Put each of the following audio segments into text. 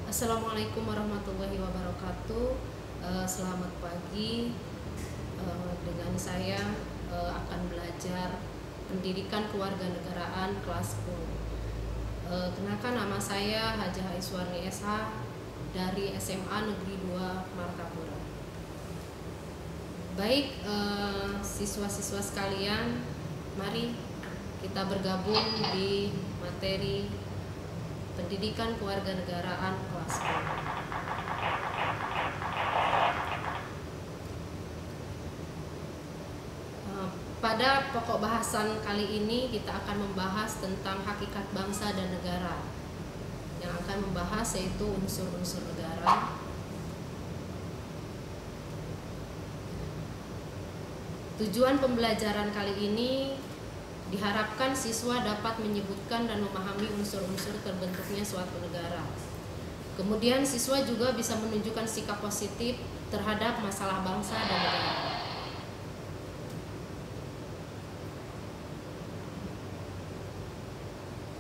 Assalamualaikum warahmatullahi wabarakatuh. Selamat pagi. Dengan saya akan belajar pendidikan kewarganegaraan kelas 10. Kenalkan, nama saya Hajah Aiswarni SH dari SMA Negeri 2 Martapura. Baik, siswa-siswa sekalian, mari kita bergabung di materi pendidikan kewarganegaraan kelas 10. Pada pokok bahasan kali ini kita akan membahas tentang hakikat bangsa dan negara. Yang akan membahas yaitu unsur-unsur negara. Tujuan pembelajaran kali ini diharapkan siswa dapat menyebutkan dan memahami unsur-unsur terbentuknya suatu negara. Kemudian siswa juga bisa menunjukkan sikap positif terhadap masalah bangsa dan negara.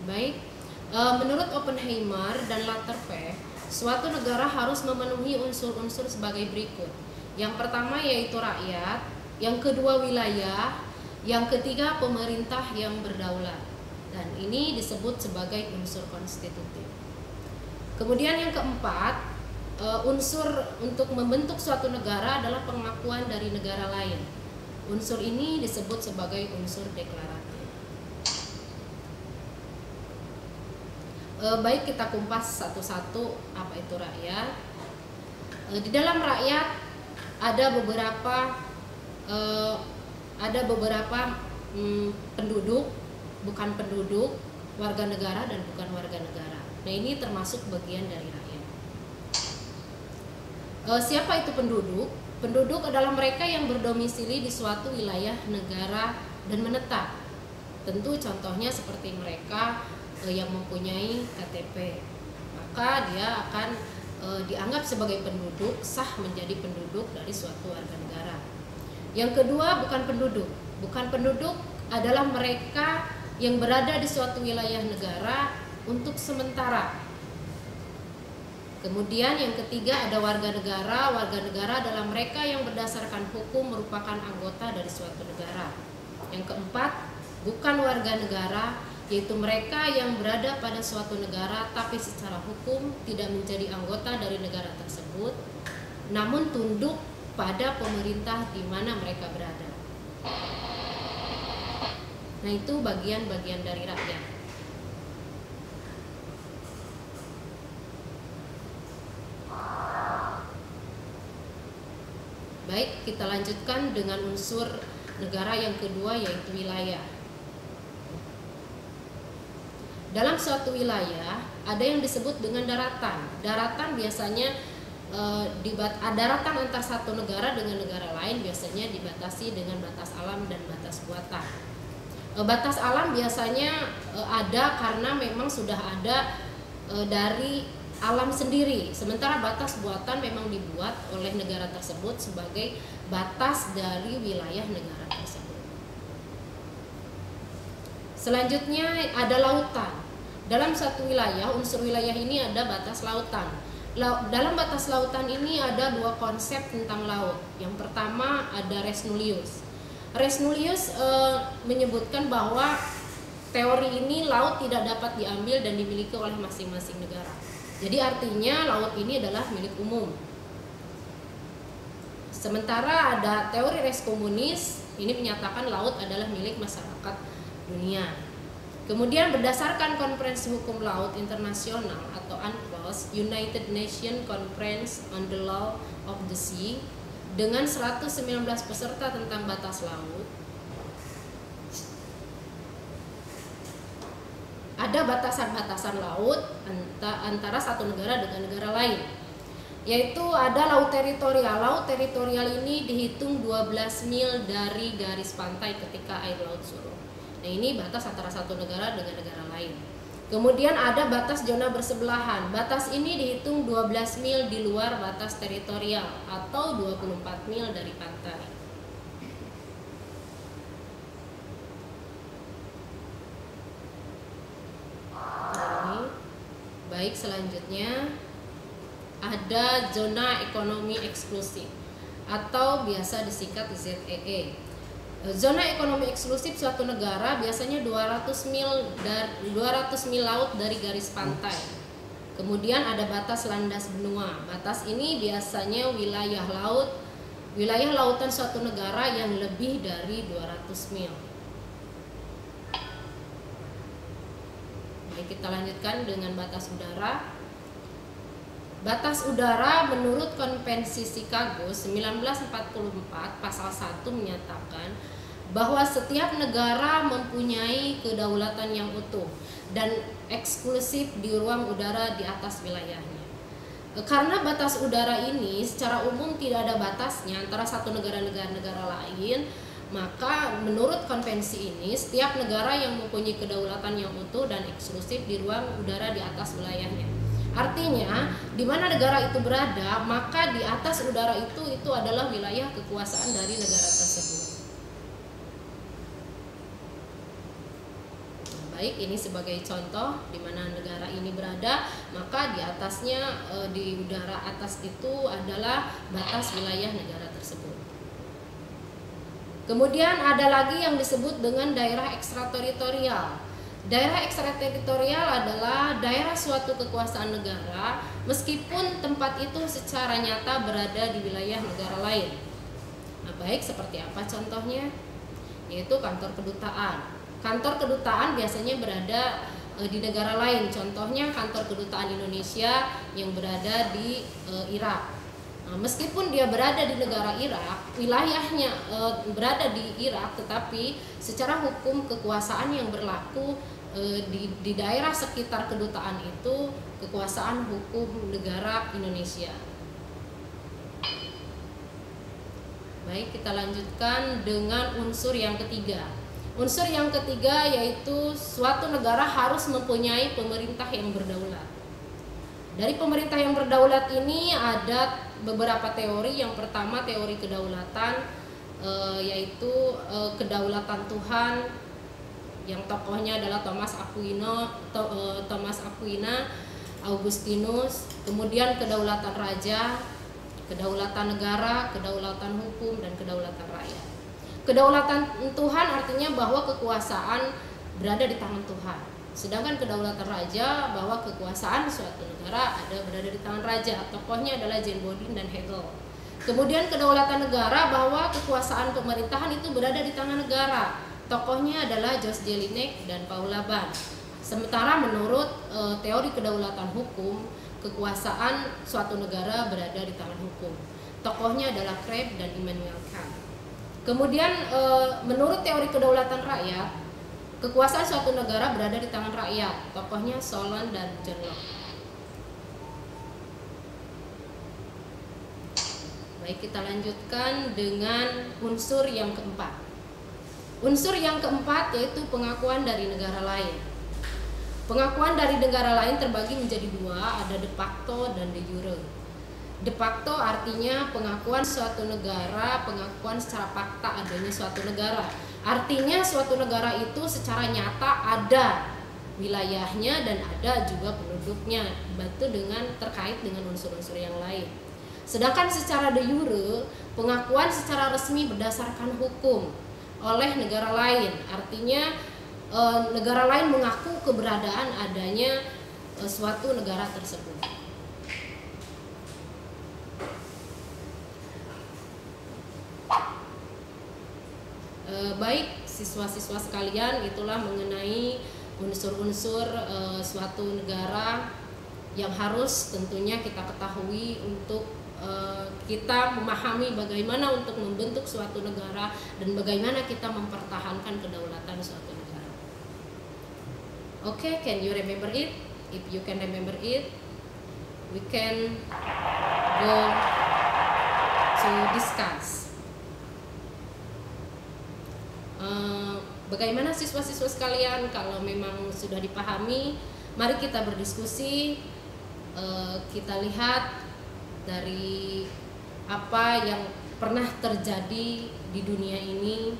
Baik, menurut Oppenheimer dan Laterfe, suatu negara harus memenuhi unsur-unsur sebagai berikut. Yang pertama yaitu rakyat, yang kedua wilayah, yang ketiga pemerintah yang berdaulat. Dan ini disebut sebagai unsur konstitutif. Kemudian yang keempat, unsur untuk membentuk suatu negara adalah pengakuan dari negara lain. Unsur ini disebut sebagai unsur deklaratif. Baik, kita kumpas satu-satu apa itu rakyat. Di dalam rakyat ada beberapa penduduk, bukan penduduk, warga negara dan bukan warga negara. Nah, ini termasuk bagian dari rakyat. Siapa itu penduduk? Penduduk adalah mereka yang berdomisili di suatu wilayah negara dan menetap. Tentu contohnya seperti mereka yang mempunyai KTP, maka dia akan dianggap sebagai penduduk, sah menjadi penduduk dari suatu warga negara. Yang kedua, bukan penduduk. Bukan penduduk adalah mereka yang berada di suatu wilayah negara untuk sementara. Kemudian yang ketiga ada warga negara. Warga negara adalah mereka yang berdasarkan hukum merupakan anggota dari suatu negara. Yang keempat, bukan warga negara, yaitu mereka yang berada pada suatu negara tapi secara hukum tidak menjadi anggota dari negara tersebut, namun tunduk pada pemerintah di mana mereka berada. Nah, itu bagian-bagian dari rakyat. Baik, kita lanjutkan dengan unsur negara yang kedua yaitu wilayah. Dalam suatu wilayah ada yang disebut dengan daratan. Daratan biasanya daratan antar satu negara dengan negara lain biasanya dibatasi dengan batas alam dan batas buatan. Batas alam biasanya ada karena memang sudah ada dari alam sendiri. Sementara batas buatan memang dibuat oleh negara tersebut sebagai batas dari wilayah negara tersebut. Selanjutnya ada lautan. Dalam satu wilayah, unsur wilayah ini ada batas lautan. Dalam batas lautan ini ada dua konsep tentang laut. Yang pertama ada res nullius. Res nullius menyebutkan bahwa teori ini laut tidak dapat diambil dan dimiliki oleh masing-masing negara. Jadi artinya laut ini adalah milik umum. Sementara ada teori res communis, ini menyatakan laut adalah milik masyarakat dunia. Kemudian berdasarkan Konferensi Hukum Laut Internasional atau UNCLOS, United Nations Conference on the Law of the Sea, dengan 119 peserta tentang batas laut, ada batasan-batasan laut antara satu negara dengan negara lain, yaitu ada laut teritorial. Laut teritorial ini dihitung 12 mil dari garis pantai ketika air laut surut. Nah, ini batas antara satu negara dengan negara lain. Kemudian ada batas zona bersebelahan. Batas ini dihitung 12 mil di luar batas teritorial atau 24 mil dari pantai. Nah, ini baik, selanjutnya ada zona ekonomi eksklusif atau biasa disingkat ZEE. Zona ekonomi eksklusif suatu negara biasanya 200 mil laut dari garis pantai. Kemudian ada batas landas benua. Batas ini biasanya wilayah lautan suatu negara yang lebih dari 200 mil. Baik, kita lanjutkan dengan batas udara. Batas udara menurut Konvensi Chicago 1944 pasal 1 menyatakan bahwa setiap negara mempunyai kedaulatan yang utuh dan eksklusif di ruang udara di atas wilayahnya. Karena batas udara ini secara umum tidak ada batasnya antara satu negara lain, maka menurut konvensi ini setiap negara yang mempunyai kedaulatan yang utuh dan eksklusif di ruang udara di atas wilayahnya. Artinya, di mana negara itu berada, maka di atas udara itu adalah wilayah kekuasaan dari negara tersebut. Baik, ini sebagai contoh di mana negara ini berada, maka di atasnya di udara atas itu adalah batas wilayah negara tersebut. Kemudian ada lagi yang disebut dengan daerah ekstrateritorial. Daerah ekstrateritorial adalah daerah suatu kekuasaan negara meskipun tempat itu secara nyata berada di wilayah negara lain. Nah, baik, seperti apa contohnya? Yaitu kantor kedutaan. Kantor kedutaan biasanya berada di negara lain. Contohnya kantor kedutaan Indonesia yang berada di Irak. Nah, meskipun dia berada di negara Irak, wilayahnya berada di Irak, tetapi secara hukum kekuasaan yang berlaku di daerah sekitar kedutaan itu kekuasaan hukum negara Indonesia. Baik, kita lanjutkan dengan unsur yang ketiga. Unsur yang ketiga yaitu suatu negara harus mempunyai pemerintah yang berdaulat. Dari pemerintah yang berdaulat ini ada beberapa teori. Yang pertama teori kedaulatan, yaitu kedaulatan Tuhan, yang tokohnya adalah Thomas Aquina, Augustinus. Kemudian kedaulatan raja, kedaulatan negara, kedaulatan hukum, dan kedaulatan rakyat. Kedaulatan Tuhan artinya bahwa kekuasaan berada di tangan Tuhan. Sedangkan kedaulatan raja bahwa kekuasaan suatu negara berada di tangan raja. Tokohnya adalah Jane Bodin dan Hegel. Kemudian kedaulatan negara bahwa kekuasaan pemerintahan itu berada di tangan negara. Tokohnya adalah George Jelinek dan Paul Laban. Sementara menurut teori kedaulatan hukum, kekuasaan suatu negara berada di tangan hukum. Tokohnya adalah Kreb dan Immanuel Kant. Kemudian menurut teori kedaulatan rakyat, kekuasaan suatu negara berada di tangan rakyat. Tokohnya Solon dan John Locke. Baik, kita lanjutkan dengan unsur yang keempat. Unsur yang keempat yaitu pengakuan dari negara lain. Pengakuan dari negara lain terbagi menjadi dua, ada de facto dan de jure. De facto artinya pengakuan suatu negara, pengakuan secara fakta adanya suatu negara. Artinya suatu negara itu secara nyata ada wilayahnya dan ada juga penduduknya, dibantu dengan terkait dengan unsur-unsur yang lain. Sedangkan secara de jure, pengakuan secara resmi berdasarkan hukum oleh negara lain. Artinya negara lain mengaku keberadaan adanya suatu negara tersebut. Baik siswa-siswa sekalian, itulah mengenai unsur-unsur suatu negara yang harus tentunya kita ketahui untuk kita memahami bagaimana untuk membentuk suatu negara dan bagaimana kita mempertahankan kedaulatan suatu negara. Okay, can you remember it? If you can remember it, we can go to discuss. Bagaimana siswa-siswa sekalian? Kalau memang sudah dipahami, mari kita berdiskusi. Kita lihat dari apa yang pernah terjadi di dunia ini.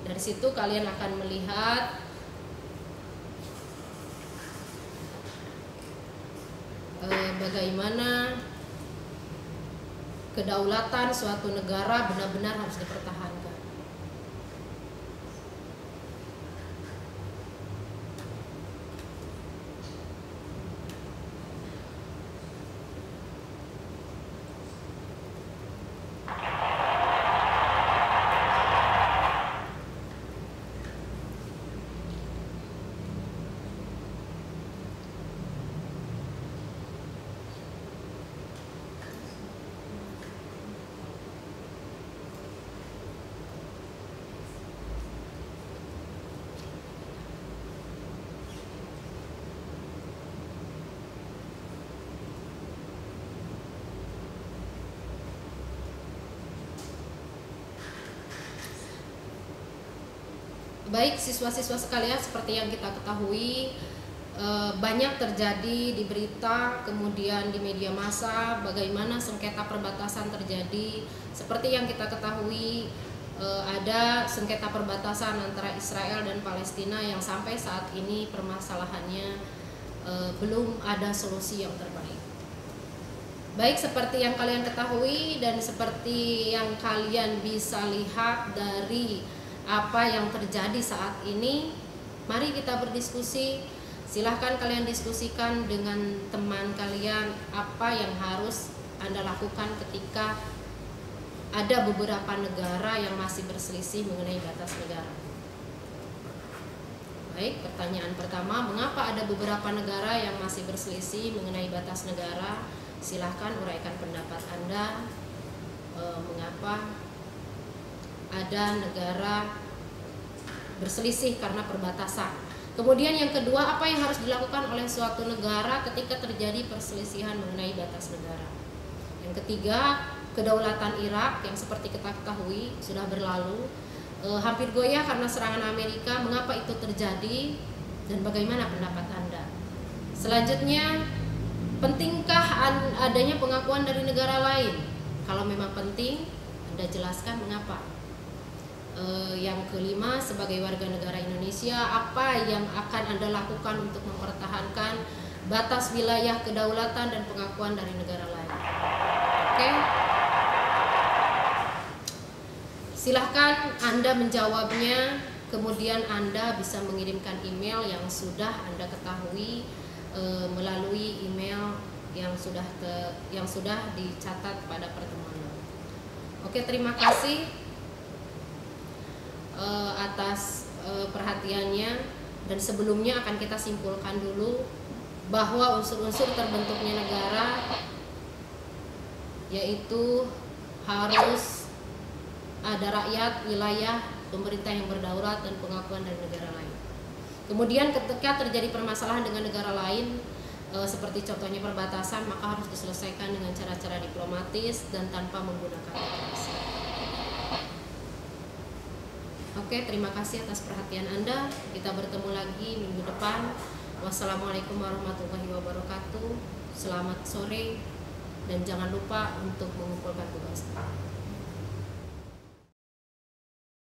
Dari situ kalian akan melihat bagaimana kedaulatan suatu negara benar-benar harus dipertahankan. Baik siswa-siswa sekalian, seperti yang kita ketahui banyak terjadi di berita, kemudian di media massa, bagaimana sengketa perbatasan terjadi. Seperti yang kita ketahui ada sengketa perbatasan antara Israel dan Palestina yang sampai saat ini permasalahannya belum ada solusi yang terbaik. Baik seperti yang kalian ketahui dan seperti yang kalian bisa lihat dari apa yang terjadi saat ini, mari kita berdiskusi. Silahkan kalian diskusikan dengan teman kalian apa yang harus Anda lakukan ketika ada beberapa negara yang masih berselisih mengenai batas negara. Baik, pertanyaan pertama, mengapa ada beberapa negara yang masih berselisih mengenai batas negara? Silahkan uraikan pendapat Anda. Mengapa ada negara berselisih karena perbatasan. Kemudian yang kedua, apa yang harus dilakukan oleh suatu negara ketika terjadi perselisihan mengenai batas negara. Yang ketiga, kedaulatan Irak yang seperti kita ketahui sudah berlalu, hampir goyah karena serangan Amerika. Mengapa itu terjadi dan bagaimana pendapat Anda? Selanjutnya, pentingkah adanya pengakuan dari negara lain? Kalau memang penting, Anda jelaskan mengapa. Yang kelima, sebagai warga negara Indonesia, apa yang akan Anda lakukan untuk mempertahankan batas wilayah kedaulatan dan pengakuan dari negara lain? Oke. Silahkan Anda menjawabnya, kemudian Anda bisa mengirimkan email yang sudah Anda ketahui melalui email yang sudah dicatat pada pertemuan. Oke, terima kasih atas perhatiannya, dan sebelumnya akan kita simpulkan dulu bahwa unsur-unsur terbentuknya negara yaitu harus ada rakyat, wilayah, pemerintah yang berdaulat, dan pengakuan dari negara lain. Kemudian ketika terjadi permasalahan dengan negara lain seperti contohnya perbatasan, maka harus diselesaikan dengan cara-cara diplomatis dan tanpa menggunakan kekerasan. Oke, terima kasih atas perhatian Anda. Kita bertemu lagi minggu depan. Wassalamualaikum warahmatullahi wabarakatuh. Selamat sore dan jangan lupa untuk mengumpulkan tugas.